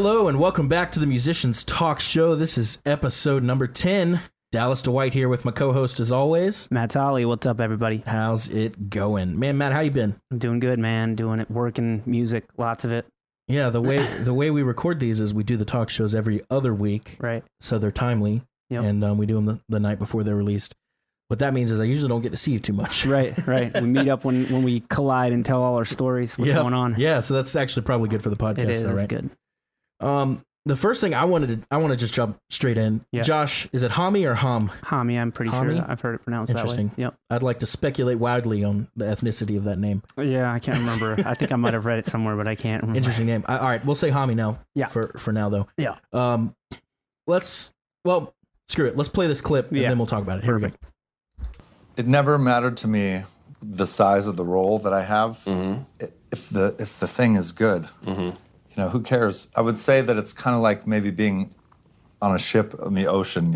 Hello and welcome back to the Musicians Talk Show. This is episode number 10. Dallas DeWhite here with my co-host as always. Matt Tolley, what's up, everybody? How's it going? Man, Matt, how you been? I'm doing good, man. Doing it, working, music, lots of it. Yeah, the way we record these is we do the talk shows every other week. Right. So they're timely. Yep. And we do them the night before they're released. What that means is I usually don't get to see you too much. Right. We meet up when we collide and tell all our stories, what's going on. Yeah, so that's actually probably good for the podcast. It is, though, it's right? good. The first thing I want to just jump straight in. Yeah. Josh, is it Homme or Homme? Homme, I'm pretty Homme? sure. I've heard it pronounced that way. Interesting. Yep. I'd like to speculate wildly on the ethnicity of that name. Yeah, I can't remember. I think I might have read it somewhere, but I can't remember. Interesting name. All right, we'll say Homme now. Yeah. For now though. Yeah. Screw it. Let's play this clip and then we'll talk about it. Here we go. It never mattered to me the size of the role that I have. Mm-hmm. If the thing is good, who cares? I would say that it's kind of like maybe being on a ship in the ocean.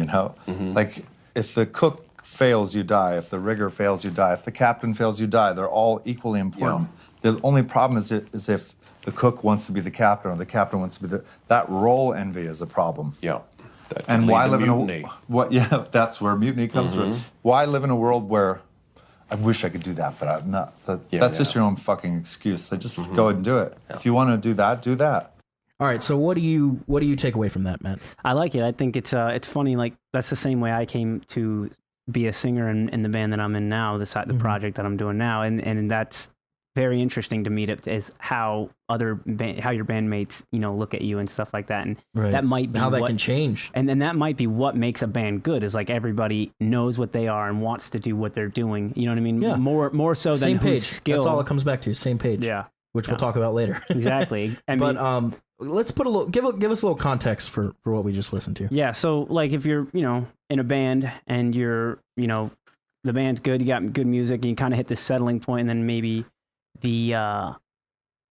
Like if the cook fails, you die. If the rigger fails, you die. If the captain fails, you die. They're all equally important. Yeah. The only problem is if the cook wants to be the captain or the captain wants to be that role envy is a problem. Yeah. And why live in that's where mutiny comes from. Why live in a world where I wish I could do that, but I'm not. That's just your own fucking excuse. So just go and do it. Yeah. If you want to do that. All right. So what do you take away from that, Matt? I like it. I think it's funny. Like that's the same way I came to be a singer in the band that I'm in now, the project that I'm doing now, and that's very interesting to meet up is how your bandmates, look at you and stuff like that. And that might be how that can change. And then that might be what makes a band good is like everybody knows what they are and wants to do what they're doing. You know what I mean? Yeah. More so same than page. who's skill. That's all it comes back to. Same page. Yeah. Which we'll talk about later. Exactly. But let's put give us a little context for what we just listened to. Yeah. So like if you're, in a band and you're, the band's good, you got good music and you kind of hit this settling point and then maybe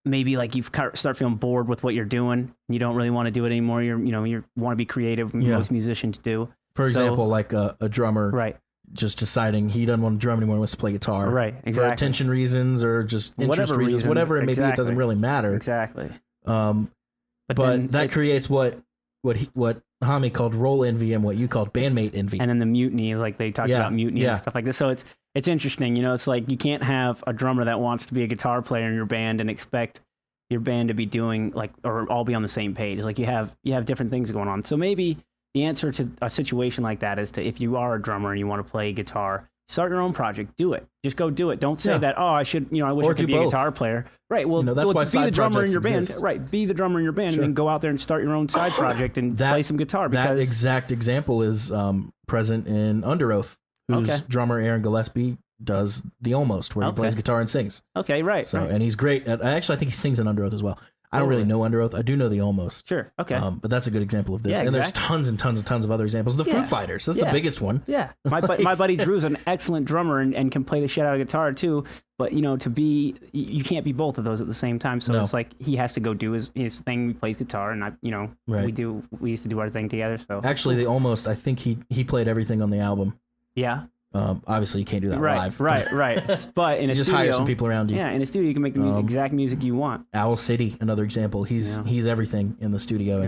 maybe like you start feeling bored with what you're doing. You don't really want to do it anymore. You want to be creative. Most musicians do. For example, like a drummer, right? Just deciding he doesn't want to drum anymore, he wants to play guitar, right? Exactly. For attention reasons or just interest reasons, whatever it may be. It doesn't really matter. Exactly. But that creates what Homme called role envy and what you called bandmate envy. And then the mutiny, like they talked about mutiny and stuff like this. So it's interesting, it's like you can't have a drummer that wants to be a guitar player in your band and expect your band to be doing or all be on the same page. Like you have different things going on. So maybe the answer to a situation like that is if you are a drummer and you want to play guitar, start your own project, do it. Just go do it. Don't say that, I should, I wish I could be a guitar player. Right. Well, that's why be the drummer in your band. Exist. Right. Be the drummer in your band and then go out there and start your own side project and play some guitar. That exact example is present in Under Oath, whose drummer Aaron Gillespie does the Almost, where he plays guitar and sings. Okay, right. So, and he's great. Actually, I think he sings in Under Oath as well. I don't really know Under Oath. I do know the Almost. Sure. Okay. But that's a good example of this. Yeah, and there's tons and tons and tons of other examples. The Foo Fighters. That's the biggest one. Yeah. My buddy Drew's an excellent drummer and can play the shit out of guitar too. But you can't be both of those at the same time. So it's like he has to go do his thing. We plays guitar, and we used to do our thing together. So actually, the Almost, I think he played everything on the album. Yeah. Obviously, you can't do that live. Right. But in a just studio, hire some people around you. Yeah, in a studio, you can make the exact music you want. Owl City, another example. He's everything in the studio,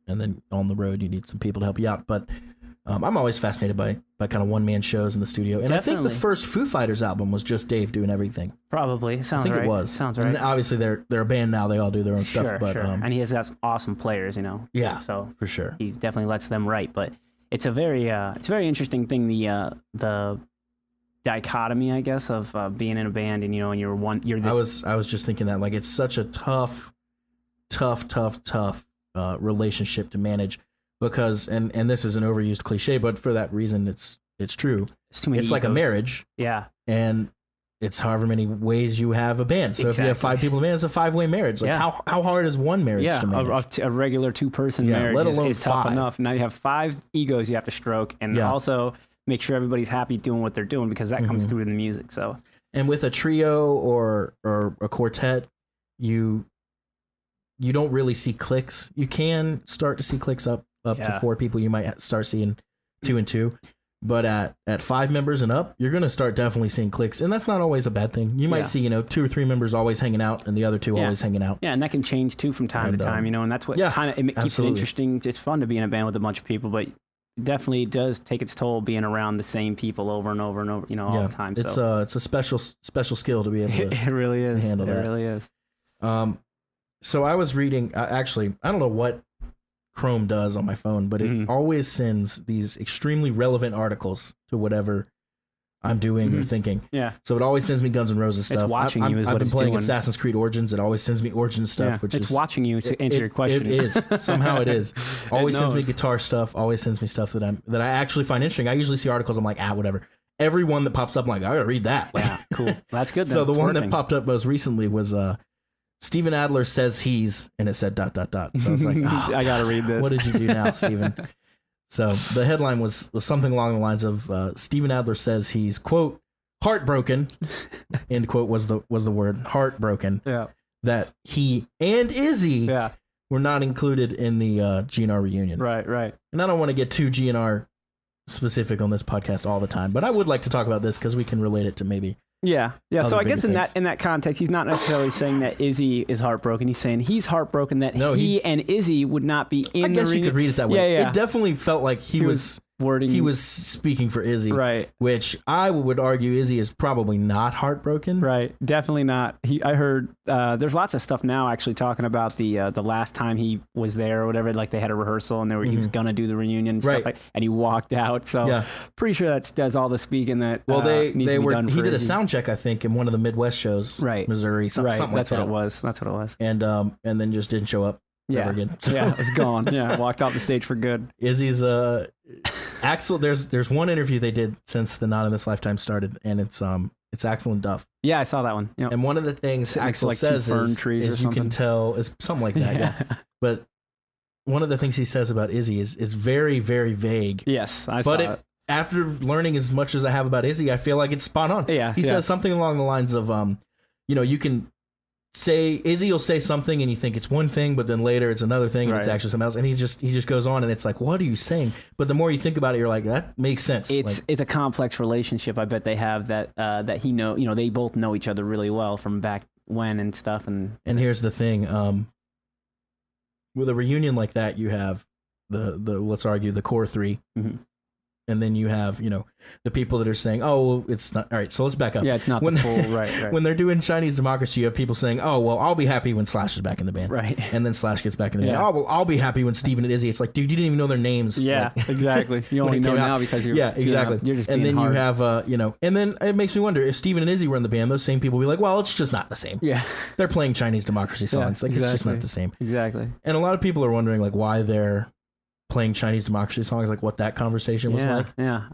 and then on the road, you need some people to help you out. But I'm always fascinated by kind of one man shows in the studio, and Definitely. I think the first Foo Fighters album was just Dave doing everything. Probably, sounds right. I think it was. Sounds right. And obviously, they're a band now; they all do their own stuff. But and he has awesome players, Yeah, so for sure, he definitely lets them write. But it's a very interesting thing. The dichotomy, I guess, of being in a band and you're this. I was just thinking that it's such a tough relationship to manage because and this is an overused cliche, but for that reason it's true. It's like a marriage. Yeah. And it's however many ways you have a band. So if you have 5 people in a band, it's a 5-way marriage. How hard is one marriage to manage? A regular 2-person marriage let alone is tough 5. enough. Now you have 5 egos you have to stroke and also make sure everybody's happy doing what they're doing because that comes through in the music. So, and with a trio or a quartet, you don't really see clicks. You can start to see clicks up to 4 people. You might start seeing 2 and 2, But at 5 members and up, you're going to start definitely seeing cliques. And that's not always a bad thing. You might see, 2 or 3 members always hanging out and the other 2 always hanging out. Yeah, and that can change too from time to time, and that's what kind of keeps absolutely. it interesting. It's fun to be in a band with a bunch of people, but it definitely does take its toll being around the same people over and over and over, all the time. So it's a special skill to be able to it really is. handle that. It really is. So I was reading, actually, I don't know what Chrome does on my phone, but it always sends these extremely relevant articles to whatever I'm doing or thinking. Yeah. So it always sends me Guns N' Roses stuff. It's watching you is I've what been it's playing doing. Assassin's Creed Origins. It always sends me Origins stuff, which it's is watching you to answer your question. It is. Somehow it is. Always sends me guitar stuff. Always sends me stuff that I actually find interesting. I usually see articles. I'm like, whatever. Every one that pops up, I'm like, I gotta read that. Yeah, cool. That's good. So the one that popped up most recently was Steven Adler says he's, and it said ... So I was like, I gotta read this. What did you do now, Steven? So the headline was something along the lines of Steven Adler says he's, quote, heartbroken, end quote was the word, heartbroken, that he and Izzy were not included in the GNR reunion. Right. And I don't want to get too GNR specific on this podcast all the time, but I would like to talk about this because we can relate it to maybe. Yeah. So I guess in things. that context, he's not necessarily saying that Izzy is heartbroken. He's saying he's heartbroken that he and Izzy would not be in. I guess you could read it that way. Yeah. It definitely felt like he was wording. He was speaking for Izzy, right? Which I would argue Izzy is probably not heartbroken, right? Definitely not. I heard there's lots of stuff now actually talking about the last time he was there or whatever. Like they had a rehearsal and he was gonna do the reunion, and stuff and he walked out. So pretty sure that does all the speaking that. Well, needs to be done he did Izzy. a sound check, I think, in one of the Midwest shows, Something Missouri, something like that. That's what it was. And then just didn't show up. Yeah, again. Yeah, it's gone. Yeah, walked off the stage for good. Izzy's Axl. There's one interview they did since the Not in This Lifetime started, and it's Axl and Duff. Yeah, I saw that one. Yep. And one of the things Axl says is you can tell is something like that. Yeah. But one of the things he says about Izzy is very, very vague. Yes, I saw it. After learning as much as I have about Izzy, I feel like it's spot on. Yeah, he says something along the lines of, you can say Izzy will say something and you think it's one thing, but then later it's another thing and it's actually something else. And he just goes on and it's like, what are you saying? But the more you think about it, you're like, that makes sense. It's a complex relationship. I bet they have that they both know each other really well from back when and stuff. And here's the thing, with a reunion like that, you have the let's argue the core 3. Mm-hmm. And then you have, the people that are saying, oh, well, it's not. All right, so let's back up. Yeah, it's not the full, right. When they're doing Chinese Democracy, you have people saying, oh, well, I'll be happy when Slash is back in the band. Right. And then Slash gets back in the band. Oh, well, I'll be happy when Steven and Izzy. It's like, dude, you didn't even know their names. Yeah, exactly. You only know now because you're. Yeah, exactly. You're just and then hard. you have, and then it makes me wonder if Steven and Izzy were in the band, those same people will be like, well, it's just not the same. Yeah. They're playing Chinese Democracy songs. It's just not the same. Exactly. And a lot of people are wondering, why they're playing Chinese Democracy songs, what that conversation was like. Yeah.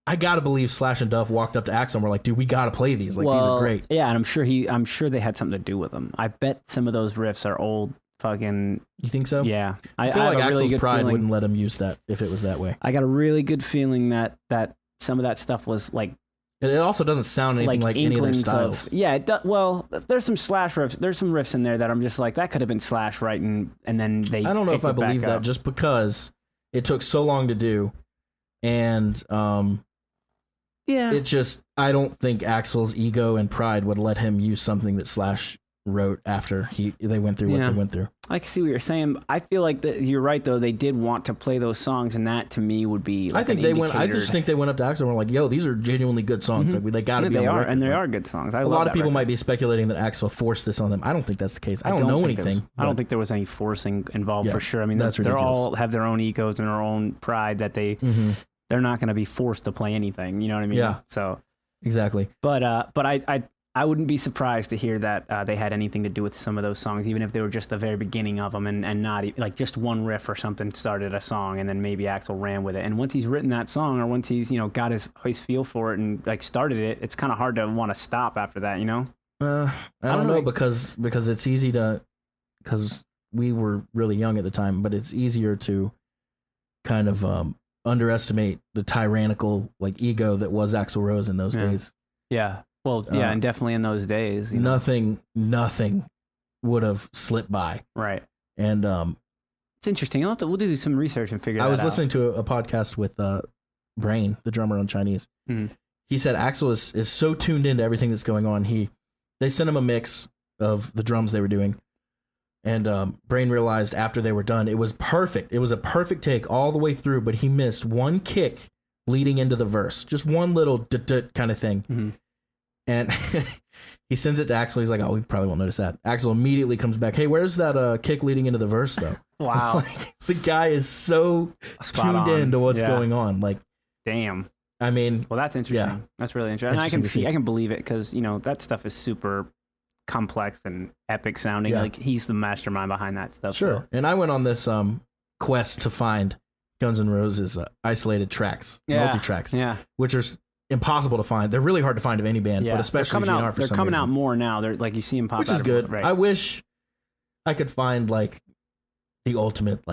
I gotta believe Slash and Duff walked up to Axl and were like, "Dude, we gotta play these. These are great." Yeah, and I'm sure they had something to do with them. I bet some of those riffs are old fucking. You think so? Yeah, I feel like Axl's pride wouldn't let him use that if it was that way. I got a really good feeling that some of that stuff was like. It also doesn't sound anything like any of their styles. Well, there's some Slash riffs. There's some riffs in there that I'm just like, that could have been Slash writing, and then they. I don't know if I believe that just because it took so long to do, and I don't think Axl's ego and pride would let him use something that Slash wrote after they went through what they went through. I can see what you're saying. I feel like you're right, though. They did want to play those songs, and that to me would be. Like I just think they went up to Axl and were like, "Yo, these are genuinely good songs. Mm-hmm. They got to be." They are, and they are good songs. A lot of people might be speculating that Axl forced this on them. I don't think that's the case. I don't know anything. I don't think there was any forcing involved for sure. I mean, they all have their own egos and their own pride that they. Mm-hmm. They're not going to be forced to play anything. You know what I mean? Yeah. So exactly. But I wouldn't be surprised to hear that they had anything to do with some of those songs, even if they were just the very beginning of them and not like just one riff or something started a song and then maybe Axl ran with it. And once he's written that song or once he's got his feel for it and started it, it's kind of hard to want to stop after that. I don't know because it's easy to because we were really young at the time, but it's easier to kind of underestimate the tyrannical ego that was Axl Rose in those days. Yeah. Well, yeah, and definitely in those days. Nothing would have slipped by. Right. And it's interesting. We'll do some research and figure that out. I was listening to a podcast with Brain, the drummer on Chinese. He said Axl is so tuned into everything that's going on. They sent him a mix of the drums they were doing, and Brain realized after they were done, it was perfect. It was a perfect take all the way through, but he missed one kick leading into the verse, just one little dut kind of thing. And he sends it to Axl. He's like, "Oh, we probably won't notice that." Axl immediately comes back. "Hey, where's that kick leading into the verse, though?" Wow. The guy is so tuned into what's going on. Like, damn. I mean, well, that's interesting. Yeah. That's really interesting. And I can believe it because, that stuff is super complex and epic sounding. Yeah. Like, he's the mastermind behind that stuff. Sure. So. And I went on this quest to find Guns N' Roses isolated tracks, multi-tracks, which are impossible to find. They're really hard to find of any band, but especially GNR for some reason. They're coming out more now. They're like, you see them pop out. Which is good. Right. I wish I could find like the ultimate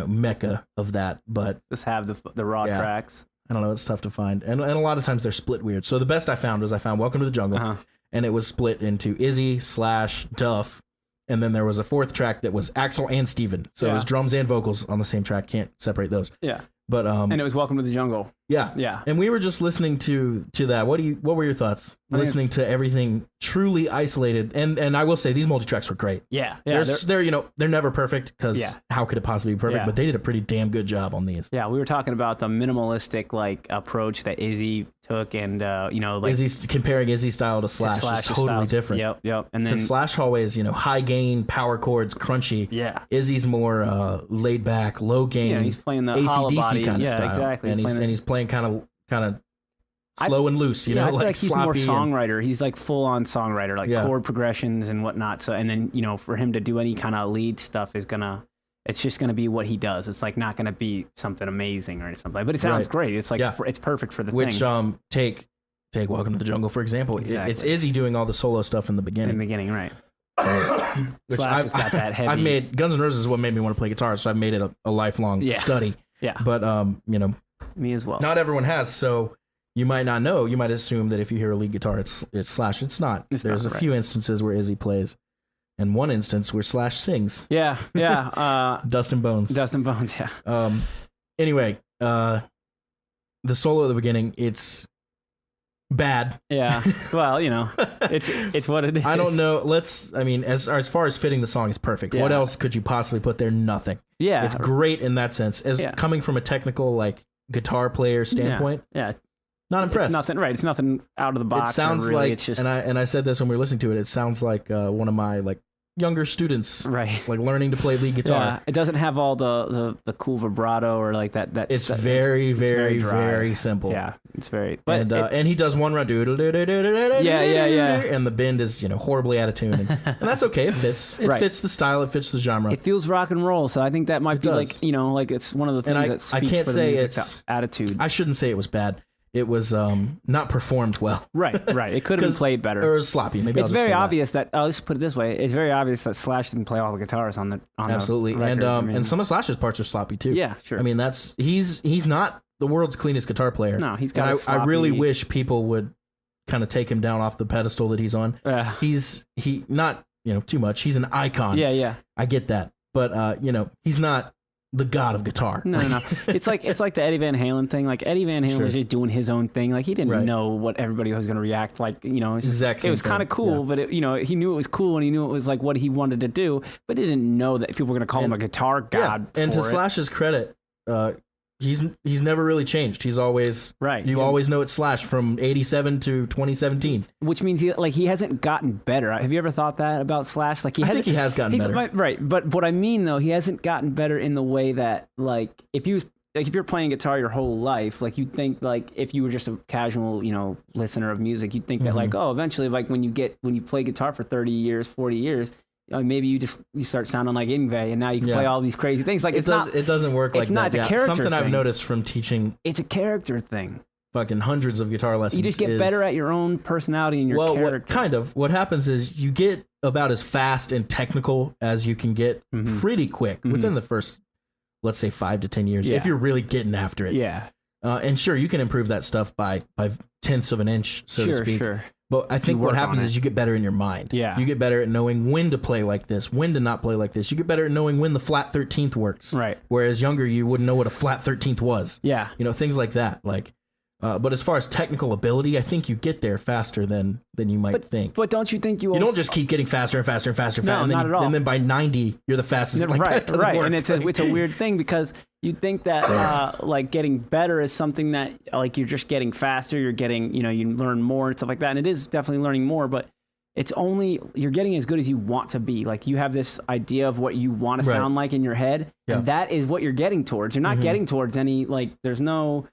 mecca of that, but just have the raw tracks. I don't know, it's tough to find, and a lot of times they're split weird. So the best I found was Welcome to the Jungle, and it was split into Izzy / Duff, and then there was a fourth track that was Axl and Steven. So it was drums and vocals on the same track. Can't separate those. Yeah. But and it was Welcome to the Jungle. Yeah. Yeah. And we were just listening to that. What were your thoughts? Listening to everything truly isolated. And I will say these multi-tracks were great. Yeah. They're never perfect because how could it possibly be perfect? Yeah. But they did a pretty damn good job on these. Yeah, we were talking about the minimalistic approach that Izzy took, and Izzy's comparing Izzy style to Slash is totally different. Yep. And then Slash always, high gain, power chords, crunchy. Yeah. Izzy's more laid back, low gain. Yeah, he's playing the AC/DC kind of style. Yeah, exactly. He's playing kind of slow and loose, I feel like he's more songwriter. He's like full on songwriter, chord progressions and whatnot. So, and then for him to do any kind of lead stuff it's just gonna be what he does. It's like not gonna be something amazing or something. But it sounds great. It's like it's perfect for the thing. Take Welcome to the Jungle for example. Exactly. It's Izzy doing all the solo stuff in the beginning. Right. Which Slash got that heavy. I've made Guns N' Roses is what made me want to play guitar, so I've made it a lifelong study. Yeah. But me as well. Not everyone has, so you might not know. You might assume that if you hear a lead guitar, it's Slash. It's not. There's a few instances where Izzy plays, and one instance where Slash sings. Yeah. Dust and Bones. Yeah. Anyway, the solo at the beginning, it's bad. Yeah. Well, it's what it is. I don't know. As far as fitting the song is perfect. Yeah. What else could you possibly put there? Nothing. Yeah. It's great in that sense. Coming from a technical guitar player standpoint. Yeah. Not impressed. It's nothing. Right. It's nothing out of the box. It sounds really, like, it's just, and I said this when we were listening to it. It sounds like one of my younger students, right? Learning to play lead guitar. Yeah, it doesn't have all the cool vibrato or that. It's very, very, very simple. Yeah, it's very. But and he does one run, and the bend is horribly out of tune, and that's okay. It fits. It fits the style. It fits the genre. It feels rock and roll, so I think that might be it's one of the things that speaks for the music attitude. I shouldn't say it was bad. It was not performed well. Right. It could have been played better. Or it was sloppy. Maybe it's very obvious that. Let's put it this way: it's very obvious that Slash didn't play all the guitars on the absolutely, the record. And some of Slash's parts are sloppy too. Yeah, sure. He's not the world's cleanest guitar player. No, he's got. I really wish people would kind of take him down off the pedestal that he's on. He's not too much. He's an icon. Yeah. I get that, but he's not the god of guitar. No. It's like the Eddie Van Halen thing. Eddie Van Halen was just doing his own thing. He didn't know what everybody was going to react like. It was kind of cool, but he knew it was cool and he knew it was what he wanted to do, but he didn't know that people were going to call him a guitar god. Yeah. And to Slash's credit, he's never really changed. He's always right. You always know it's Slash from 87 to 2017. Which means he hasn't gotten better. Have you ever thought that about Slash? I think he has gotten better. Right. But what I mean though, he hasn't gotten better in the way that if you're playing guitar your whole life, you'd think if you were just a casual, listener of music, you'd think that eventually when you play guitar for 30 years, 40 years, maybe you start sounding like Yngwie, and now you can play all these crazy things. It doesn't work like that. It's a character Something thing. I've noticed from teaching. It's a character thing. Fucking hundreds of guitar lessons. You just get better at your own personality and your character. What happens is you get about as fast and technical as you can get pretty quick within the first, let's say 5 to 10 years, if you're really getting after it. Yeah. And sure, you can improve that stuff by tenths of an inch, so to speak. Sure. But I think what happens is you get better in your mind. Yeah. You get better at knowing when to play like this, when to not play like this. You get better at knowing when the flat 13th works. Right. Whereas younger, you wouldn't know what a flat 13th was. Yeah. Things like that. But as far as technical ability, I think you get there faster than you might think. But don't you think you don't just keep getting faster and faster and faster. No, and then not at all. And then by 90, you're the fastest. Right. Work. And it's a weird thing because you think that like getting better is something that like you're just getting faster. You're getting, you learn more and stuff like that. And it is definitely learning more, but it's only, you're getting as good as you want to be. Like you have this idea of what you want to sound like in your head. Yeah. And that is what you're getting towards. You're not getting towards any, like there's no,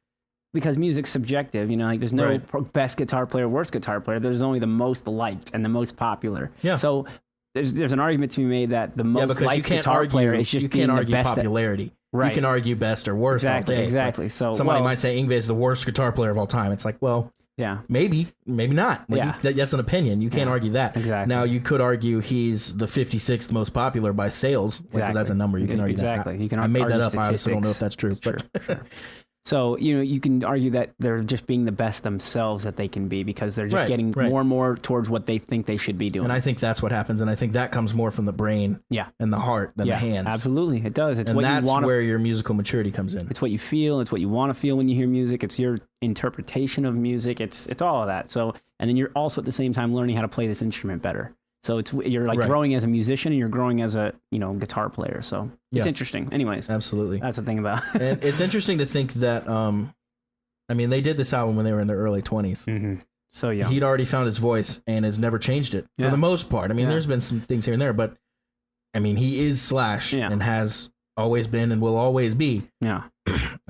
because music's subjective, like there's no best guitar player, worst guitar player. There's only the most liked and the most popular. Yeah. So there's an argument to be made that the most liked guitar player is just being the best popularity. Right. You can argue best or worst all day. Exactly. So somebody might say Yngwie is the worst guitar player of all time. It's like, well, yeah, maybe not. That's an opinion. You can't argue that. Exactly. Now you could argue he's the 56th most popular by sales, because that's a number. You can argue that. Exactly. You can. I made that up. I obviously don't know if that's true. Sure. So, you can argue that they're just being the best themselves that they can be because they're just getting more and more towards what they think they should be doing. And I think that's what happens. And I think that comes more from the brain and the heart than the hands. Absolutely. It does. It's and what that's you want where your musical maturity comes in. It's what you feel. It's what you want to feel when you hear music. It's your interpretation of music. It's all of that. So, and then you're also at the same time learning how to play this instrument better. So you're like growing as a musician and you're growing as a, guitar player. So it's interesting. Anyways. Absolutely. That's the thing about it. And it's interesting to think that, they did this album when they were in their early 20s. Mm-hmm. So young. He'd already found his voice and has never changed it for the most part. There's been some things here and there, but he is Slash and has always been and will always be. Yeah.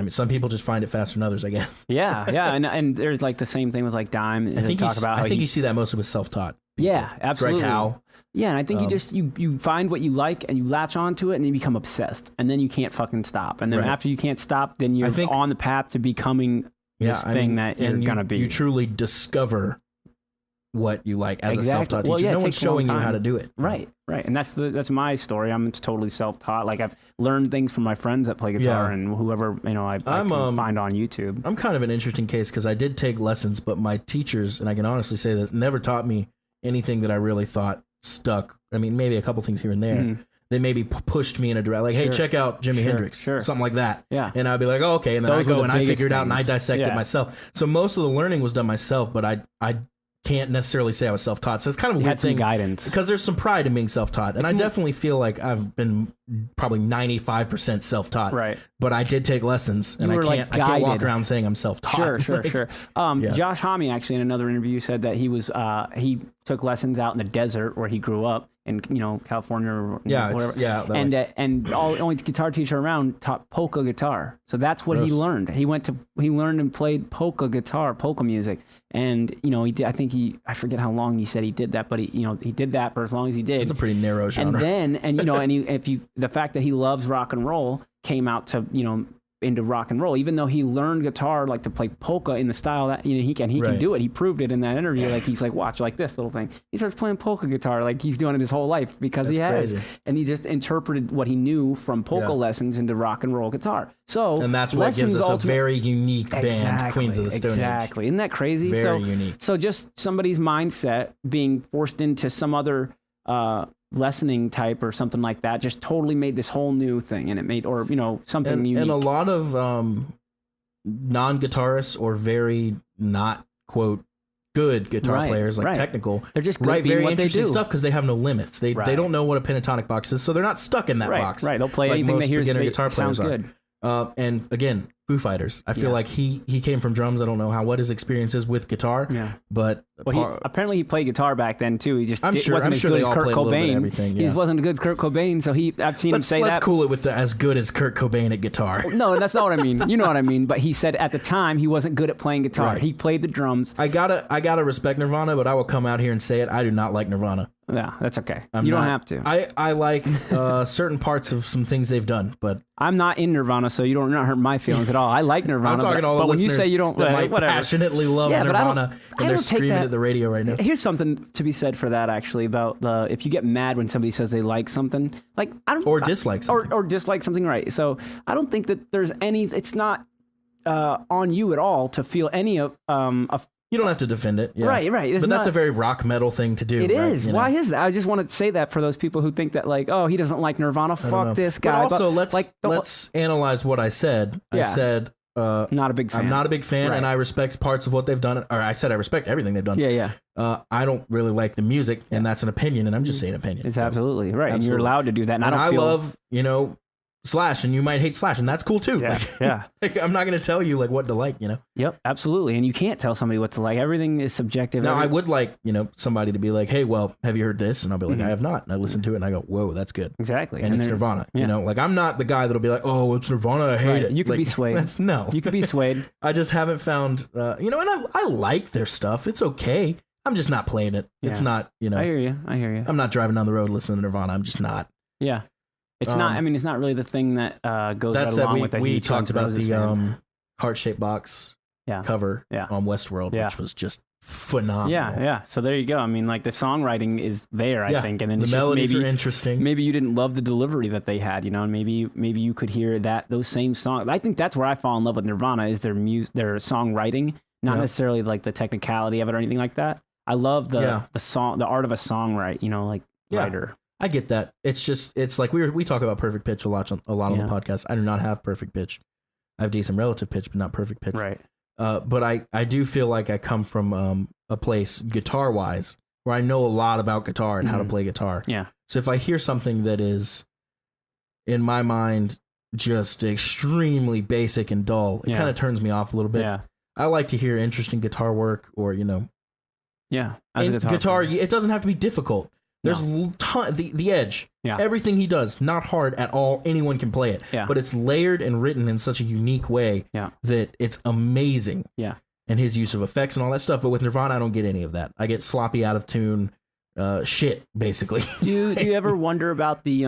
Some people just find it faster than others, I guess. Yeah. And there's like the same thing with like Dime. I think you see that mostly with self-taught. Yeah, absolutely. Greg Howe. Yeah, and I think you find what you like and you latch onto it and you become obsessed and then you can't fucking stop. And then after you can't stop, then you're on the path to becoming this thing that you're going to be. You truly discover what you like as a self-taught teacher. No one's showing you how to do it. Right. And that's my story. I'm totally self-taught. Like I've learned things from my friends that play guitar and whoever, I can find on YouTube. I'm kind of an interesting case because I did take lessons, but my teachers, and I can honestly say that, never taught me anything that I really thought stuck. Maybe a couple things here and there. Mm-hmm. They maybe pushed me in a direction, like, hey, check out Jimi Hendrix, something like that. Yeah. And I'd be like, oh, okay. And then I go and I figure it out and I dissect it myself. So most of the learning was done myself, but I can't necessarily say I was self-taught. So it's kind of a weird thing. Guidance. Because there's some pride in being self-taught. And I definitely feel like I've been probably 95% self-taught. Right. But I did take lessons and I can't walk around saying I'm self-taught. Sure. Josh Homme actually in another interview said that he took lessons out in the desert where he grew up in California or whatever. And only the guitar teacher around taught polka guitar. So that's what he learned. He learned and played polka guitar, polka music. And he did, I forget how long he said he did that, but he did that for as long as he did. It's a pretty narrow genre. And then the fact that he loves rock and roll came out to into rock and roll, even though he learned guitar like to play polka in the style that he can do it. He proved it in that interview. Like he's like, watch like this little thing. He starts playing polka guitar like he's doing it his whole life because he has. Crazy. And he just interpreted what he knew from polka lessons into rock and roll guitar. So and that's what gives us a very unique band, Queens of the Stone Age. Exactly. Isn't that crazy? Very unique. So just somebody's mindset being forced into some other lessoning type or something like that just totally made this whole new thing, and it made something unique. And a lot of non-guitarists or very not quote good guitar players, like technical, they're just good write very interesting do. stuff because they have no limits. They don't know what a pentatonic box is, so they're not stuck in that box. Right, they'll play like anything most that hears beginner guitar players sounds good. And again, Foo Fighters. I feel like he came from drums. I don't know what his experience is with guitar. Yeah. But apparently he played guitar back then too. He just wasn't as good as Kurt Cobain. He wasn't a good Kurt Cobain, so I've seen him say that. Let's cool it with the as good as Kurt Cobain at guitar. No, that's not what I mean. You know what I mean. But he said at the time he wasn't good at playing guitar. Right. He played the drums. I gotta respect Nirvana, but I will come out here and say it. I do not like Nirvana. Yeah, that's okay. You don't have to. I like certain parts of some things they've done, but I'm not in Nirvana, so you don't not hurt my feelings at all. I like Nirvana. I'm talking all the but when you say you don't, that might passionately love Nirvana, and they're screaming at the radio right now. Here's something to be said for that actually about if you get mad when somebody says they like something, like dislike something, or dislike something, right? So I don't think that there's any. It's not on you at all to feel any You don't have to defend it. Yeah. Right. But that's a very rock metal thing to do. It right? is. Why is that? I just want to say that for those people who think that, like, oh, he doesn't like Nirvana. Fuck this guy. But also, let's analyze what I said. I said, not a big fan. I'm not a big fan, and I respect parts of what they've done. Or I said I respect everything they've done. Yeah. I don't really like the music, and that's an opinion, and I'm just saying opinion. It's absolutely right. And you're allowed to do that. And I love, Slash, and you might hate Slash, and that's cool too. Yeah. Like, I'm not going to tell you like what to like, Yep, absolutely. And you can't tell somebody what to like. Everything is subjective. Now, I would like, somebody to be like, hey, well, have you heard this? And I'll be like, I have not. And I listen to it and I go, whoa, that's good. Exactly. And it's Nirvana. Like, I'm not the guy that'll be like, oh, it's Nirvana, I hate it. You could be swayed. You could be swayed. I just haven't found, and I like their stuff. It's okay. I'm just not playing it. It's not, I hear you. I'm not driving down the road listening to Nirvana. I'm just not. Yeah. It's not. I mean, it's not really the thing that goes right along with that. We talked about the heart-shaped box cover on Westworld, which was just phenomenal. Yeah. So there you go. I mean, like the songwriting is there, I think, and then the melodies are interesting. Maybe you didn't love the delivery that they had, and maybe you could hear those same songs. I think that's where I fall in love with Nirvana is their songwriting, not necessarily like the technicality of it or anything like that. I love the song, the art of a songwriter, writer. I get that. It's like we talk about perfect pitch a lot on the podcast. I do not have perfect pitch. I have decent relative pitch, but not perfect pitch. Right. But I do feel like I come from a place guitar wise where I know a lot about guitar and how to play guitar. Yeah. So if I hear something that is in my mind just extremely basic and dull, it kind of turns me off a little bit. Yeah. I like to hear interesting guitar work or guitar. It doesn't have to be difficult. There's the Edge. Yeah. Everything he does, not hard at all. Anyone can play it. Yeah. But it's layered and written in such a unique way that it's amazing. Yeah. And his use of effects and all that stuff. But with Nirvana, I don't get any of that. I get sloppy, out of tune shit, basically. Do you ever wonder about the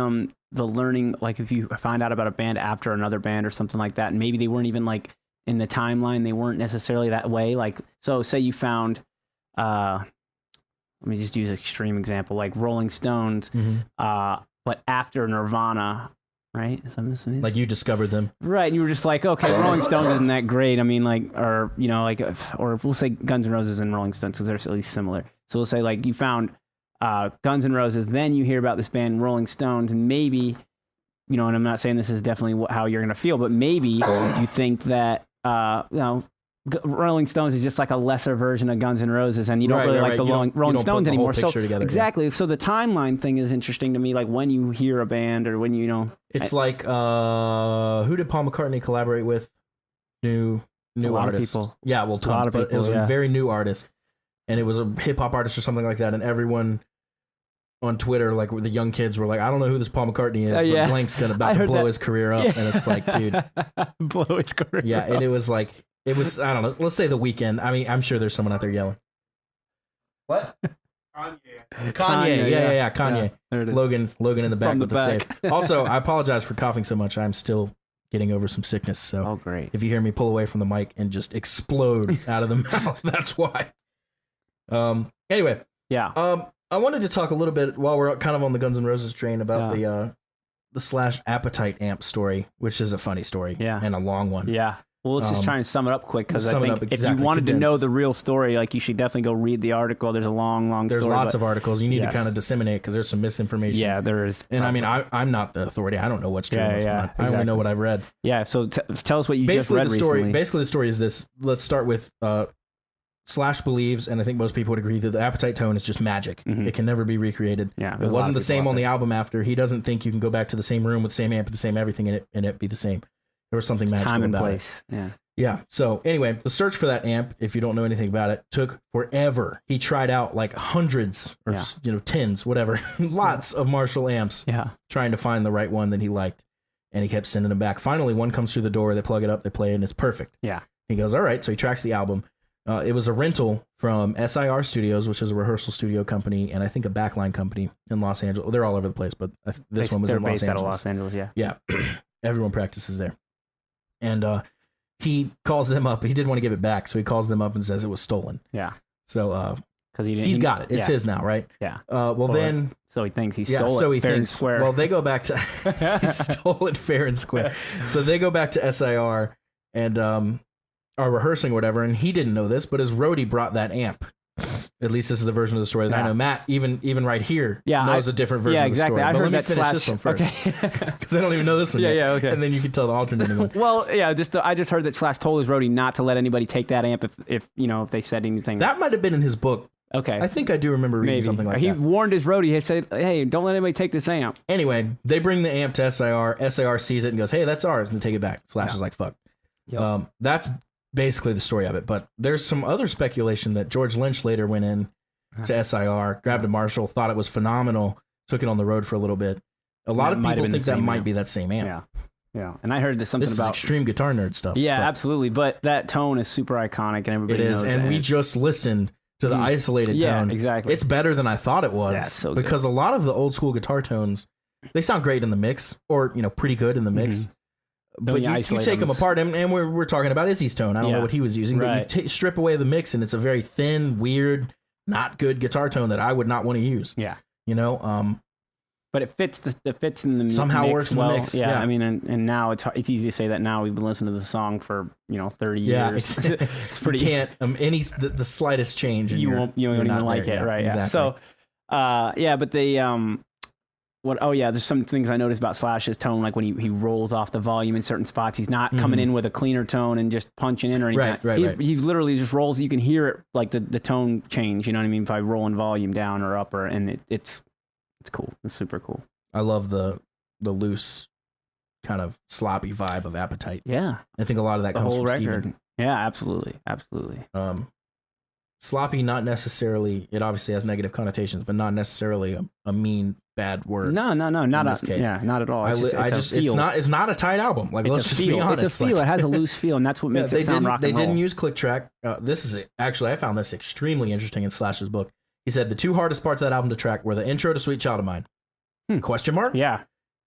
learning, like if you find out about a band after another band or something like that, and maybe they weren't even like in the timeline, they weren't necessarily that way. Like, so say you found... let me just use an extreme example, like Rolling Stones, but after Nirvana, right? Like you discovered them. Right, and you were just like, okay, Rolling Stones isn't that great. I mean, like, or we'll say Guns N' Roses and Rolling Stones, because they're at least similar. So we'll say, like, you found Guns N' Roses, then you hear about this band, Rolling Stones, and maybe, and I'm not saying this is definitely how you're going to feel, but maybe you think that, Rolling Stones is just like a lesser version of Guns N' Roses, and you don't really like the Rolling Stones anymore. So exactly. Yeah. So the timeline thing is interesting to me. Like when you hear a band or when it's like who did Paul McCartney collaborate with? New artist. People. Yeah, well, tons, but it was a very new artist, and it was a hip hop artist or something like that, and everyone on Twitter, like the young kids, were like, I don't know who this Paul McCartney is, but Blank's about to blow his career up, and it's like, dude, blow his career. Yeah, up. And it was like. It was, I don't know, let's say The Weeknd. I mean, I'm sure there's someone out there yelling. What? Kanye. Yeah, Kanye. Yeah, there it is. Logan in the back with the save. Also, I apologize for coughing so much. I'm still getting over some sickness. So great. If you hear me pull away from the mic and just explode out of the mouth, that's why. Anyway. Yeah. I wanted to talk a little bit while we're kind of on the Guns N' Roses train about the Slash Appetite amp story, which is a funny story and a long one. Yeah. Well, let's just try and sum it up quick, because I think if you wanted to know the real story, like you should definitely go read the article. There's a long story. There's lots of articles. You need to kind of disseminate because there's some misinformation. Yeah, there is. And I mean, I'm not the authority. I don't know what's true and what's not. Exactly. I only know what I've read. Yeah, so tell us what you just read recently. Basically, the story is this. Let's start with Slash believes, and I think most people would agree, that the Appetite tone is just magic. It can never be recreated. Yeah, it wasn't the same on the album after. He doesn't think you can go back to the same room with the same amp, the same everything, and it be the same. There was something magical time and about place. It. Yeah. So anyway, the search for that amp, if you don't know anything about it, took forever. He tried out like hundreds or tens, whatever, lots of Marshall amps. Yeah. Trying to find the right one that he liked, and he kept sending them back. Finally, one comes through the door. They plug it up, they play it, and it's perfect. Yeah. He goes, all right. So he tracks the album. It was a rental from SIR Studios, which is a rehearsal studio company, and I think a backline company in Los Angeles. They're all over the place, but this one was in Los Angeles. Out of Los Angeles, yeah. Yeah. Everyone practices there. And he calls them up. He didn't want to give it back, so he calls them up and says it was stolen. Yeah. So because he's got it. It's his now, right? Yeah. Well, then... So he thinks he stole it fair and square. Well, they go back to... he stole it fair and square. So they go back to SIR, and are rehearsing or whatever, and he didn't know this, but his roadie brought that amp. At least this is the version of the story that I know. Matt, even right here, knows a different version of the story. I heard let me finish this one first. Because I don't even know this one yet. Yeah, okay. And then you can tell the alternating one. Well, yeah, I just heard that Slash told his roadie not to let anybody take that amp if they said anything. That might have been in his book. Okay. I think I do remember reading something like that. He warned his roadie. He said, hey, don't let anybody take this amp. Anyway, they bring the amp to SIR. SIR sees it and goes, hey, that's ours, and they take it back. Slash is like, fuck. Yep. That's basically the story of it. But there's some other speculation that George Lynch later went in to SIR, grabbed a Marshall, thought it was phenomenal, took it on the road for a little bit. A lot of people think that might be that same amp. Yeah. And I heard something this about is extreme guitar nerd stuff. Yeah, absolutely. But that tone is super iconic, and everybody knows it. And we just listened to the isolated tone. Yeah, exactly. It's better than I thought it was. Yeah, it's so because a lot of the old school guitar tones, they sound great in the mix, or pretty good in the mix. Mm-hmm. But you take them apart, and we're talking about Izzy's tone. I don't know what he was using, but you strip away the mix, and it's a very thin, weird, not good guitar tone that I would not want to use. Yeah, but it fits in the somehow mix works in the mix. Yeah, I mean, and now it's easy to say that now we've been listening to the song for 30 years. It's pretty. You can't the slightest change. You won't even like it, right? Exactly. Yeah. So, but they there's some things I noticed about Slash's tone, like when he rolls off the volume in certain spots, he's not coming in with a cleaner tone and just punching in or anything. Right. He literally just rolls. You can hear it, like the tone change. You know what I mean? By rolling volume down or up, and it's cool. It's super cool. I love the loose, kind of sloppy vibe of Appetite. Yeah, I think a lot of that comes from Steven. Yeah, absolutely. Sloppy, not necessarily. It obviously has negative connotations, but not necessarily a mean, bad word. No, not in this case. Yeah, not at all. It's not a tight album. Like, let's just be honest. It's a feel. It has a loose feel, and that's what makes it sound rock and roll. They didn't use click track. This is actually, I found this extremely interesting in Slash's book. He said the two hardest parts of that album to track were the intro to Sweet Child of Mine. Question mark? Yeah.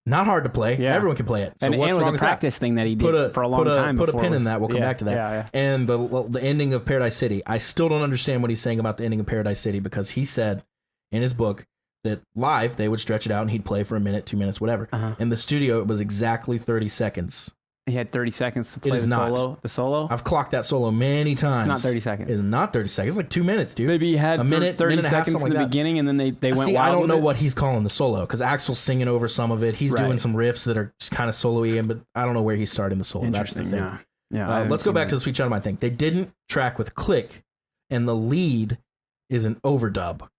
Not hard to play. Yeah. Everyone can play it. So what's it was wrong a practice thing that he did for a long time. Put a pin in that. We'll come back to that. Yeah. And the ending of Paradise City. I still don't understand what he's saying about the ending of Paradise City, because he said in his book that live they would stretch it out and he'd play for a minute, 2 minutes, whatever. In the studio, it was exactly 30 seconds. He had 30 seconds to play the solo? I've clocked that solo many times. It's not 30 seconds. It's not 30 seconds. It's like 2 minutes, dude. Maybe he had a minute, 30 seconds in the beginning, and then they went wild. I don't know what he's calling the solo, because Axl's singing over some of it. He's doing some riffs that are just kind of solo-y, but I don't know where he's starting the solo. That's the thing. Yeah. Let's go back to the Sweet Child of Mine thing. They didn't track with click, and the lead is an overdub.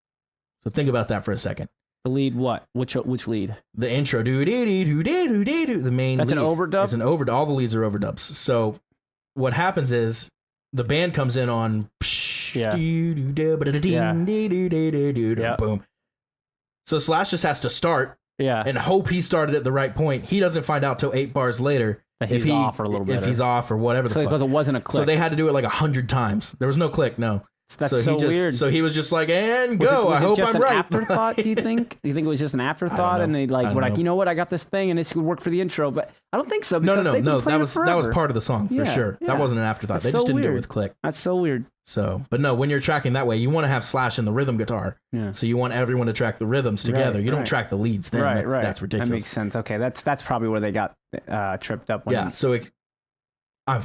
So think about that for a second. The lead what? Which lead? The intro. The main That's lead. an overdub? It's an overdub. All the leads are overdubs. So what happens is the band comes in on boom. So Slash just has to start and hope he started at the right point. He doesn't find out till 8 bars later if he's off or a little bit. If he's off or whatever the fuck. Because it wasn't a click. So they had to do it like 100 times. There was no click, no. That's so weird. So he was just like, and go. I hope I'm right. Afterthought, do you think? Do you think it was just an afterthought, and they were like, you know what? I got this thing, and this could work for the intro, but I don't think so. No. That was part of the song for sure. Yeah. That wasn't an afterthought. They just didn't do it with click. That's so weird. So, but no, when you're tracking that way, you want to have Slash in the rhythm guitar. Yeah. So you want everyone to track the rhythms together. You don't track the leads. Then that's ridiculous. That makes sense. Okay, that's probably where they got tripped up. So I'm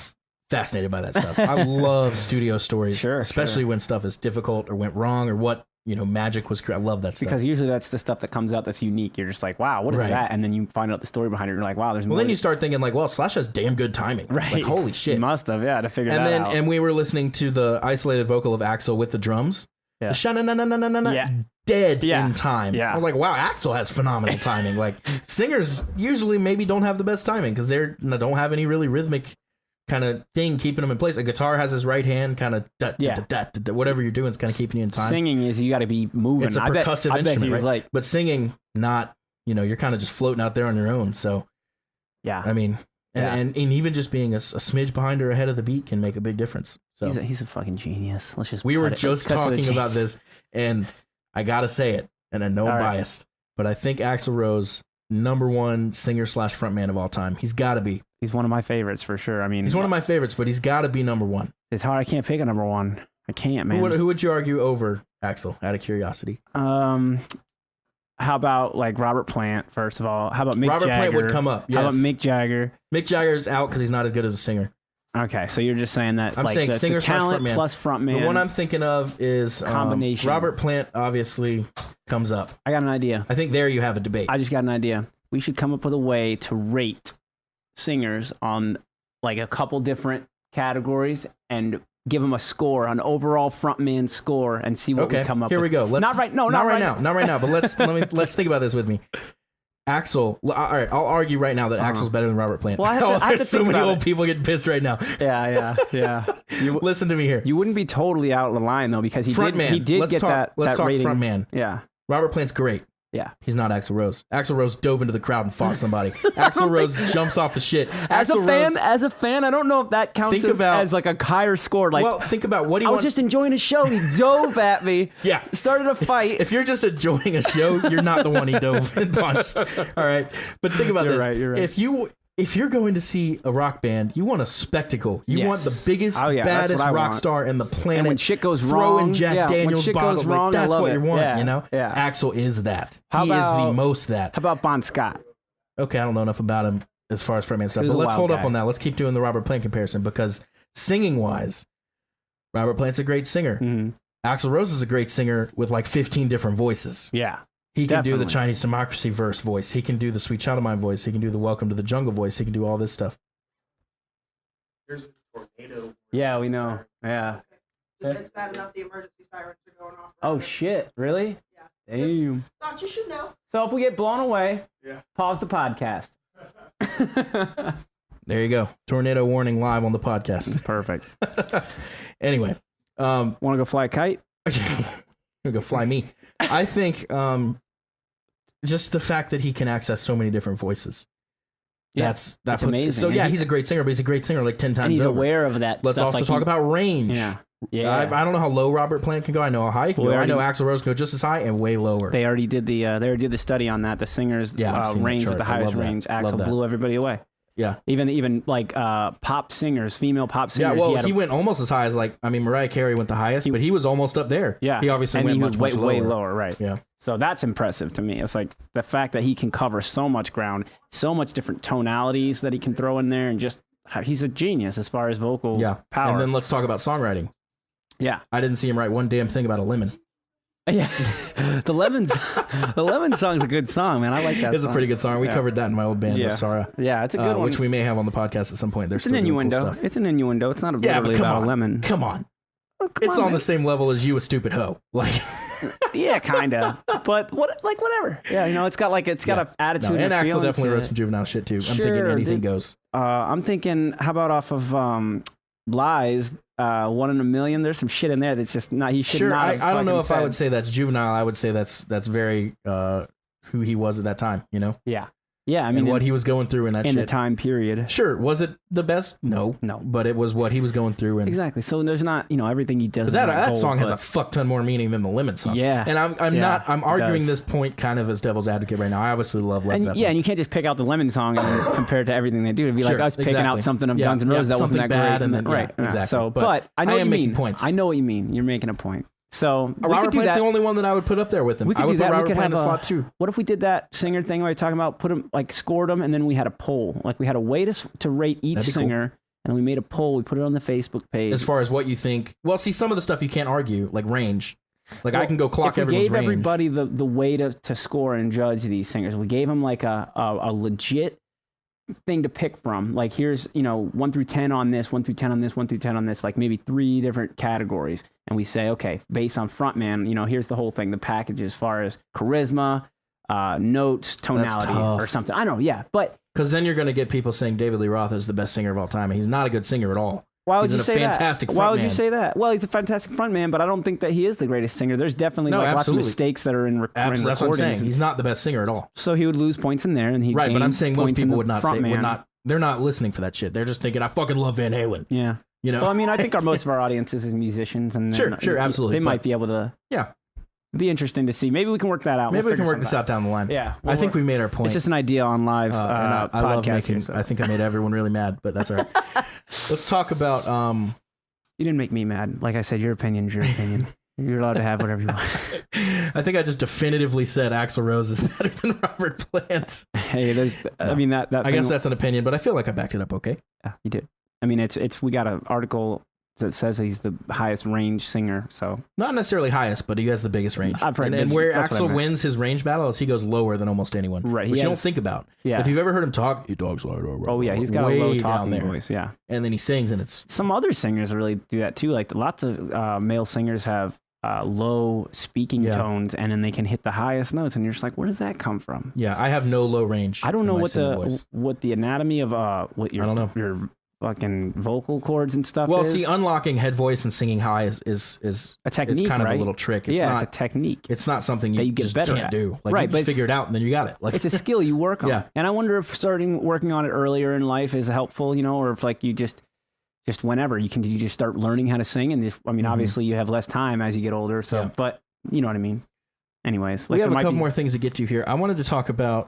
fascinated by that stuff. I love studio stories, especially when stuff is difficult or went wrong or what magic was. I love that stuff because usually that's the stuff that comes out that's unique. You're just like, wow, what is that? And then you find out the story behind it. You're like, wow, there's more. Well, then you start thinking like, well, Slash has damn good timing. Right? Like, holy shit, he must have to figure that out. And we were listening to the isolated vocal of Axl with the drums. Yeah. Dead in time. Yeah. I was like, wow, Axl has phenomenal timing. Like singers usually maybe don't have the best timing because they don't have any really rhythmic kind of thing keeping them in place. A guitar has his right hand kind of whatever you're doing is kind of keeping you in time. Singing is you got to be moving. It's a percussive instrument, right? But singing, not, you're kind of just floating out there on your own. So yeah, I mean, and even just being a smidge behind or ahead of the beat can make a big difference. So he's a fucking genius. We were just talking about this, and I gotta say it, and I know I'm biased, but I think Axl Rose, #1 singer/frontman of all time. He's got to be. He's one of my favorites for sure. I mean, he's one of my favorites, but he's got to be #1. It's hard. I can't pick a #1. I can't, man. Who would you argue over Axl? Out of curiosity. How about like Robert Plant? First of all, how about Mick Jagger? Robert Plant would come up. Yes. How about Mick Jagger? Mick Jagger's out because he's not as good as a singer. Okay, so you're just saying that I'm saying the singer talent frontman. plus frontman. The one I'm thinking of is combination. Robert Plant obviously comes up. I got an idea. I think there you have a debate. I just got an idea. We should come up with a way to rate singers on like a couple different categories and give them a score, an overall frontman score, and see what we come up with. Here we go. Not right now. But let's think about this with me. Axl, all right, I'll argue right now that Axl's better than Robert Plant. Well, I have to so think many about old people getting pissed right now. Yeah. Listen to me here. You wouldn't be totally out of the line though, because he did Let's get talk that rating. Frontman. Yeah. Robert Plant's great. Yeah. He's not Axl Rose. Axl Rose dove into the crowd and fought somebody. Axl Rose jumps off the shit. As a fan, I don't know if that counts as like a higher score. Like, well, think about what he. I was just enjoying a show. He dove at me. Yeah. Started a fight. If you're just enjoying a show, you're not the one he dove and punched. All right. But think about this. You're right. If you're going to see a rock band, you want a spectacle. You want the biggest, baddest rock star in the planet. And when shit goes throwing wrong, Jack Daniels when shit bottles, goes wrong, that's I love what it. you want, Yeah. you know? Yeah. Axl is that. He is about- the most that. How about Bon Scott? Okay, I don't know enough about him as far as frontman stuff, He was but a let's wild hold up guy. on that. Let's keep doing the Robert Plant comparison because singing-wise, Robert Plant's a great singer. Mm-hmm. Axl Rose is a great singer with like 15 different voices. Yeah. He can do the Definitely. Chinese Democracy verse voice. He can do the Sweet Child of Mine voice. He can do the Welcome to the Jungle voice. He can do all this stuff. There's a tornado. Yeah, we know. Yeah. Just it's bad enough the emergency sirens are going off. Oh shit! Really? Yeah. Damn. Thought you should know. So if we get blown away, Yeah. pause the podcast. There you go. Tornado warning live on the podcast. Perfect. Anyway, Want to go fly a kite? you go fly me. I think just the fact that he can access so many different voices. Yeah, That's amazing. So And yeah, he's a great singer, but he's a great singer like 10 times And he's over. aware of that. Let's stuff. also like talk about range. Yeah. Yeah. I don't know how low Robert Plant can go. I know how high he can Well, go. I we know already- Axl Rose can go just as high and way lower. They already did the study on that. The singers Yeah, I've seen that range with chart. the I highest love that. range. Love Axl that. blew everybody away. Yeah. Even like pop singers, female pop Yeah, singers. well, he went almost as high as Mariah Carey went the highest, but he was almost up there. Yeah. He obviously and went he much, was much way lower. lower, right? Yeah. So that's impressive to me. It's like the fact that he can cover so much ground, so much different tonalities that he can throw in there, and just he's a genius as far as vocal power. And then let's talk about songwriting. Yeah. I didn't see him write one damn thing about a lemon. Yeah. the Lemon song's a good song, man. I like that It's song. a pretty good song. We covered that in my old band, Yeah. Sarah. Yeah, it's a good one. Which we may have on the podcast at some point. It's an innuendo. It's an innuendo. It's not literally about a lemon. Come on. Oh, come It's on, on the man. same level as you, a stupid hoe. Like, Yeah, kinda. But whatever. Yeah, it's got an attitude. and and a Axl feeling definitely to wrote it. some juvenile shit too. I'm thinking Sure, anything goes. I'm thinking, how about off of Lies, 1 in a Million? There's some shit in there that's just not. He should Sure, not. I don't know if I would say. say that's juvenile. I would say that's very who he was at that time, Yeah. Yeah, I mean, and what he was going through in that in shit. the time period. Sure, was it the best? No, but it was what he was going through, and Exactly. So there's not, everything he does. but that is not that gold, song has but- a fuck ton more meaning than the Lemon song. Yeah. and I'm Yeah, I'm it arguing does. this point kind of as devil's advocate right now. I obviously love Led And Zeppelin. yeah, and you can't just pick out the Lemon song and compare it to everything they do. It'd be like Sure, us picking exactly. out something of Yeah, Guns N' Roses that wasn't something that bad great, and then- right? yeah, exactly. So, But but I know I what am you making mean. points. I know what you mean. You're making a point. So we Robert could do Plant's that. the only one that I would put up there with him. We could I would do put that. Robert We could Plant in have slot too. What if we did that singer thing where we were talking about scored them, and then we had a poll. Like we had a way to rate each That'd be cool. singer, and we made a poll. We put it on the Facebook page. As far as what you think, well, see, some of the stuff you can't argue, like range. Like I can go clock if we everyone's gave range. everybody the way to score and judge these singers, we gave them like a legit thing to pick from. Like here's 1 through 10 on this, 1 through 10 on this, 1 through 10 on this, like maybe 3 different categories, and we say, okay, based on frontman, here's the whole thing, the package as far as charisma, notes, tonality, tough. or something. I don't know, yeah, but Because then you're going to get people saying David Lee Roth is the best singer of all time. And he's not a good singer at all. why would He's you a say fantastic that? Why would you frontman. say that? Well, he's a fantastic frontman, but I don't think that he is the greatest singer. There's definitely No, lots of absolutely. mistakes that are in Absolutely, that's what I'm recordings. saying. He's not the best singer at all. So he would lose points in there, and he Right, but I'm saying most points in people the would not say frontman. they're not listening for that shit. They're just thinking I fucking love Van Halen. Yeah. Well, I mean, I think most of our audiences is musicians, and Sure, absolutely, they might but- be able to. Yeah. Be interesting to see. Maybe we can work that out. Maybe We'll we can figure work this something out down the line. Yeah, I think we made our point. It's just an idea on live and I love podcast making. here. So. I think I made everyone really mad, but that's all right. Let's talk about. You didn't make me mad. Like I said, your opinion's your opinion. You're allowed to have whatever you want. I think I just definitively said Axl Rose is better than Robert Plant. Hey, there's. I No. mean that. I guess that's an opinion, but I feel like I backed it up okay. Yeah, you did. I mean, it's we got an article that says he's the highest range singer. So not necessarily highest, but he has the biggest range. I've heard and where Axl wins his range battle is he goes lower than almost anyone, right? Which you don't think about. Yeah. If you've ever heard him talk, he talks like oh yeah, he's got a low talking voice. Yeah. And then he sings, and it's some other singers really do that too. Like lots of male singers have low speaking tones, and then they can hit the highest notes, and you're just like, where does that come from? Yeah, I have no low range. I don't know what the anatomy of what your fucking vocal cords and stuff well, is. see, unlocking head voice and singing high is a technique, it's kind right? of a little trick. It's not, it's a technique. It's not something you get just better can't at. do. Like, right, you just figure it out, and then you got it. Like, it's a skill you work on. Yeah. And I wonder if working on it earlier in life is helpful, or if like you just whenever you just start learning how to sing, and just, I mean, obviously you have less time as you get older. So, but you know what I mean. Anyways, we have a couple more things to get to here. I wanted to talk about